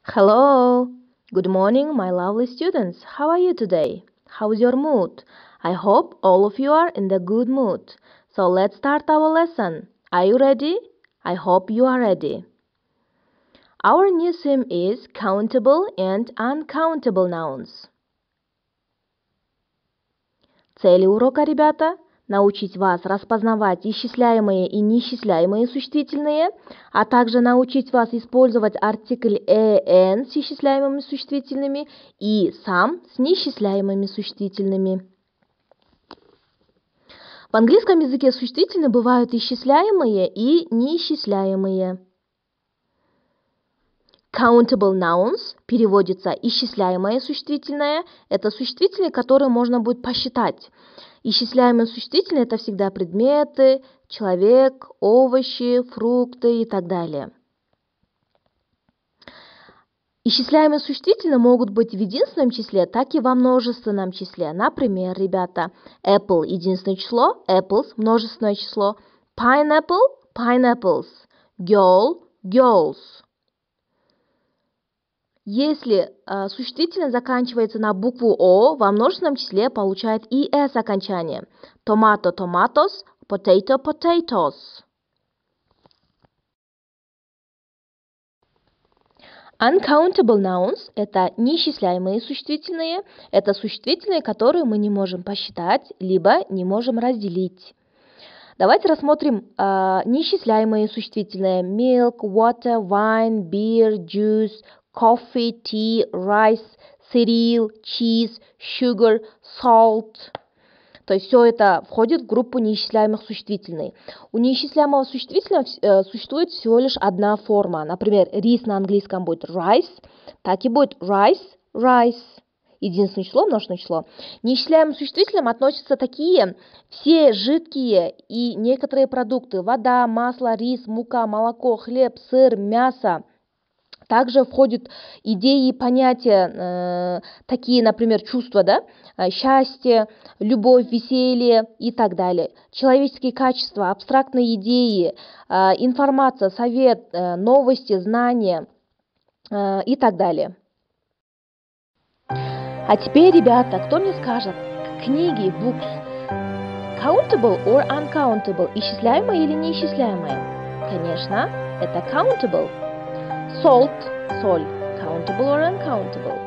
Hello. Good morning, my lovely students. How are you today? How's your mood? I hope all of you are in the good mood. So let's start our lesson. Are you ready? I hope you are ready. Our new theme is countable and uncountable nouns. Цели урока, ребята, научить вас распознавать исчисляемые и неисчисляемые существительные, а также научить вас использовать артикль «en» с исчисляемыми существительными и «some» с неисчисляемыми существительными. В английском языке существительные бывают исчисляемые и неисчисляемые. Countable nouns переводится исчисляемое существительное. Это существительные, которые можно будет посчитать. Исчисляемые существительные – это всегда предметы, человек, овощи, фрукты и так далее. Исчисляемые существительные могут быть в единственном числе, так и во множественном числе. Например, ребята, apple – единственное число, apples – множественное число, pineapple – pineapples, girl – girls. Если существительное заканчивается на букву «о», во множественном числе получает «es» окончание. Tomato – tomatoes, potato – potatoes. Uncountable nouns – это неисчисляемые существительные. Это существительные, которые мы не можем посчитать, либо не можем разделить. Давайте рассмотрим неисчисляемые существительные. Milk, water, wine, beer, juice, coffee, tea, rice, cereal, cheese, sugar, salt. То есть все это входит в группу неисчисляемых существительных. У неисчисляемого существительного существует всего лишь одна форма. Например, рис на английском будет rice, так и будет rice, rice. Единственное число, множественное число. Неисчисляемым существительным относятся такие все жидкие и некоторые продукты. Вода, масло, рис, мука, молоко, хлеб, сыр, мясо. Также входят идеи и понятия, такие, например, чувства, да? Счастье, любовь, веселье и так далее. Человеческие качества, абстрактные идеи, информация, совет, новости, знания и так далее. А теперь, ребята, кто мне скажет, книги, books, countable or uncountable, исчисляемые или неисчисляемые? Конечно, это countable. Salt, соль, countable or uncountable?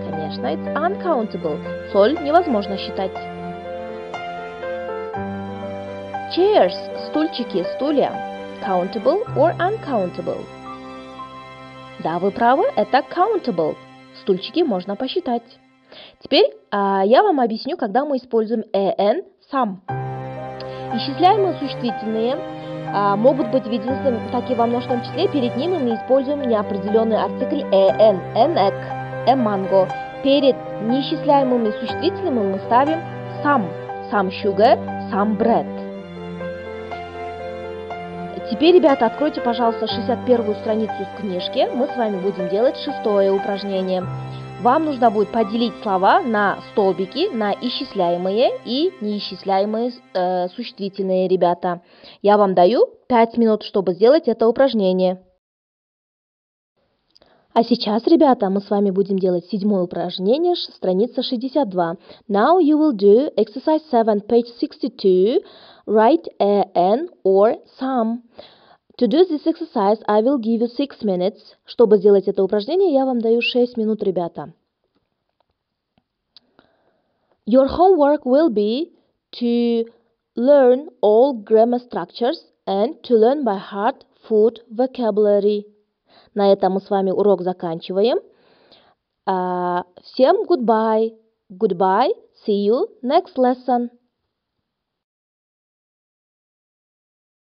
Конечно, it's uncountable. Соль невозможно считать. Chairs, стульчики, стулья, countable or uncountable? Да, вы правы, это countable. Стульчики можно посчитать. Теперь я вам объясню, когда мы используем en, some. Исчисляемые существительные могут быть в единственном, так и во множественном числе. Перед ними мы используем неопределенный артикль en, an egg, a mango. Перед неисчисляемыми существительными мы ставим some sugar, some bread. Теперь, ребята, откройте, пожалуйста, 61-ю страницу с книжки. Мы с вами будем делать 6-е упражнение. Вам нужно будет поделить слова на столбики, на исчисляемые и неисчисляемые существительные, ребята. Я вам даю 5 минут, чтобы сделать это упражнение. А сейчас, ребята, мы с вами будем делать 7-е упражнение, страница 62. Now you will do exercise 7, page 62. Write an or some. To do this exercise, I will give you 6 minutes. Чтобы сделать это упражнение, я вам даю 6 минут, ребята. Your homework will be to learn all grammar structures and to learn by heart food vocabulary. На этом мы с вами урок заканчиваем. Всем goodbye. Goodbye. See you next lesson.